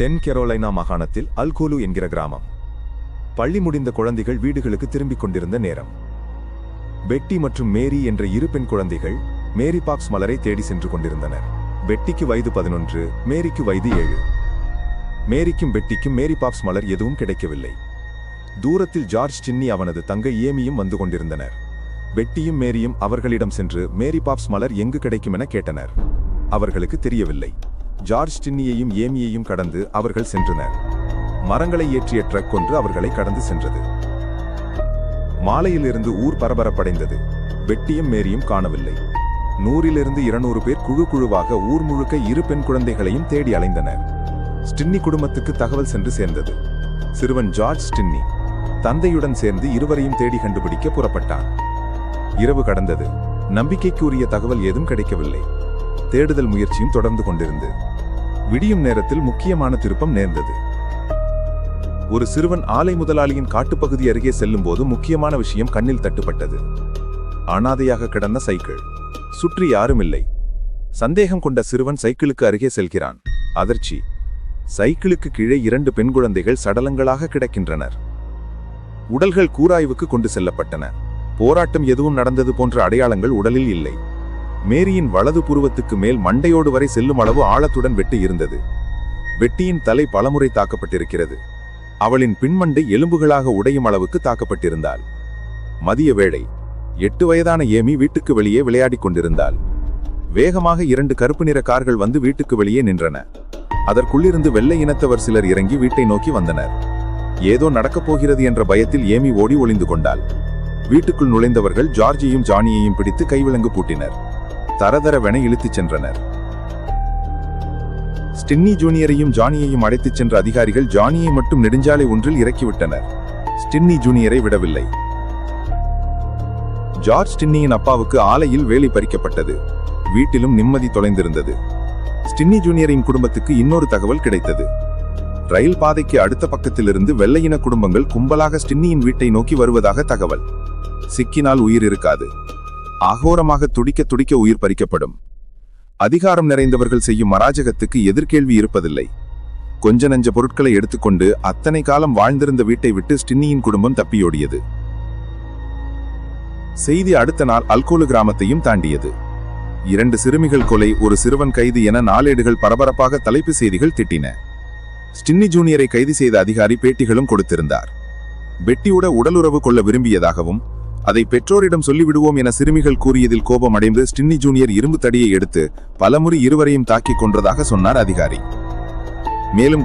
தென் கெரோலைனா மாகாணத்தில் அல்கோலு என்கிற கிராமம். பள்ளி முடிந்த குழந்தைகள் வீடுகளுக்கு திரும்பிக் கொண்டிருந்த நேரம். பெட்டி மற்றும் மேரி என்ற இரு பெண் குழந்தைகள் மேரி பாக்ஸ் மலரை தேடி சென்று கொண்டிருந்தனர். பெட்டிக்கு வயது 11, மேரிக்கு வயது 7. மேரிக்கும் பெட்டிக்கும் மேரி பாக்ஸ் மலர் எதுவும் கிடைக்கவில்லை. தூரத்தில் ஜார்ஜ் டின்னி அவனது தங்கை ஏமியும் வந்து கொண்டிருந்தனர். பெட்டியும் மேரியும் அவர்களிடம் சென்று மேரி பாப்ஸ் மலர் எங்கு கிடைக்கும் என கேட்டனர். அவர்களுக்கு தெரியவில்லை. ஜார்ஜ் டின்னியையும் ஏமியையும் கடந்து அவர்கள் சென்றனர். மரங்களை ஏற்றிய ட்ரக் ஒன்று அவர்களை கடந்து சென்றது. மாலையிலிருந்து ஊர் பரபரப்படைந்தது. பெட்டியும் மேரியும் காணவில்லை. 100 to 200 பேர் குழு குழுவாக ஊர் முழுக்க இரு பெண் குழந்தைகளையும் தேடி அலைந்தனர். ஸ்டின்னி குடும்பத்துக்கு தகவல் சென்று சேர்ந்தது. சிறுவன் ஜார்ஜ் டின்னி தந்தையுடன் சேர்ந்து இருவரையும் தேடி கண்டுபிடிக்க புறப்பட்டான். இரவு கடந்தது. நம்பிக்கைக்குரிய தகவல் ஏதும் கிடைக்கவில்லை. தேடுதல் முயற்சியும் தொடர்ந்து கொண்டிருந்து விடியும் நேரத்தில் முக்கியமான திருப்பம் நேர்ந்தது. ஒரு சிறுவன் ஆலை முதலாளியின் காட்டுப்பகுதி அருகே செல்லும் போது முக்கியமான விஷயம் கண்ணில் தட்டுப்பட்டது. அனாதையாக கிடந்த சைக்கிள். சுற்றி யாரும் இல்லை. சந்தேகம் கொண்ட சிறுவன் சைக்கிளுக்கு அருகே செல்கிறான். அதிர்ச்சி. சைக்கிளுக்கு கீழே 2 பெண் குழந்தைகள் சடலங்களாக கிடக்கின்றனர். உடல்கள் கூராய்வுக்கு கொண்டு செல்லப்பட்டன. போராட்டம் எதுவும் நடந்தது போன்ற அடையாளங்கள் உடலில் இல்லை. மேரியின் வலது புருவத்துக்கு மேல் மண்டையோடு வரை செல்லும் அளவு ஆழத்துடன் வெட்டு இருந்தது. வெட்டியின் தலை பலமுறை தாக்கப்பட்டிருக்கிறது. அவளின் பின்மண்டை எலும்புகளாக உடையும் அளவுக்கு தாக்கப்பட்டிருந்தாள். மதிய வேளை. 8 வயதான ஏமி வீட்டுக்கு வெளியே விளையாடிக் கொண்டிருந்தாள். வேகமாக 2 கருப்பு நிற கார்கள் வந்து வீட்டுக்கு வெளியே நின்றன. அதற்குள்ளிருந்து வெள்ளை இனத்தவர் சிலர் இறங்கி வீட்டை நோக்கி வந்தனர். ஏதோ நடக்கப் போகிறது என்ற பயத்தில் ஏமி ஓடி ஒளிந்து கொண்டாள். வீட்டுக்குள் நுழைந்தவர்கள் ஜார்ஜையும் ஜானியையும் பிடித்து கைவிலங்கு பூட்டினர். தரதரவென இழுத்துச் சென்றனர். ஸ்டின்னி ஜூனியரையும் ஜானியையும் அழைத்துச் சென்ற அதிகாரிகள் ஜானியை மட்டும் நெடுஞ்சாலை ஒன்றில் இறக்கிவிட்டனர். ஸ்டின்னி ஜூனியரை விடவில்லை. ஜார்ஜ் டின்னியின் அப்பாவுக்கு ஆலையில் வேலை பறிக்கப்பட்டது. வீட்டிலும் நிம்மதி தொலைந்திருந்தது. ஸ்டின்னி ஜூனியரின் குடும்பத்துக்கு இன்னொரு தகவல் கிடைத்தது. ரயில் பாதைக்கு அடுத்த பக்கத்திலிருந்து வெள்ளையின குடும்பங்கள் கும்பலாக ஸ்டின்னியின் வீட்டை நோக்கி வருவதாக தகவல். சிக்கினால் உயிர் இருக்காது. அகோரமாக துடிக்க துடிக்க உயிர் பறிக்கப்படும். அதிகாரம் நிறைந்தவர்கள் செய்யும் அராஜகத்துக்கு எதிர்கேள்வி இருப்பதில்லை. கொஞ்ச நஞ்ச பொருட்களை எடுத்துக்கொண்டு அத்தனை காலம் வாழ்ந்திருந்த வீட்டை விட்டு ஸ்டின்னியின் குடும்பம் தப்பியோடியது. செய்தி அடுத்த நாள் அல்கோலு கிராமத்தையும் தாண்டியது. 2 சிறுமிகள் கொலை, ஒரு சிறுவன் கைது என நாளேடுகள் பரபரப்பாக தலைப்பு செய்திகள் திட்டின. ஸ்டின்னி ஜூனியரை கைது செய்த அதிகாரி பேட்டிகளும் கொடுத்திருந்தார். பெட்டியோட உடலுறவு கொள்ள விரும்பியதாகவும் அதை பெற்றோரிடம் சொல்லிவிடுவோம் என சிறுமிகள் கூறியதில் கோபம் அடைந்து ஸ்டின்னி ஜூனியர் இரும்பு தடியை எடுத்து பலமுறை இருவரையும் தாக்கிக் கொன்றதாக சொன்னார் அதிகாரி. மேலும்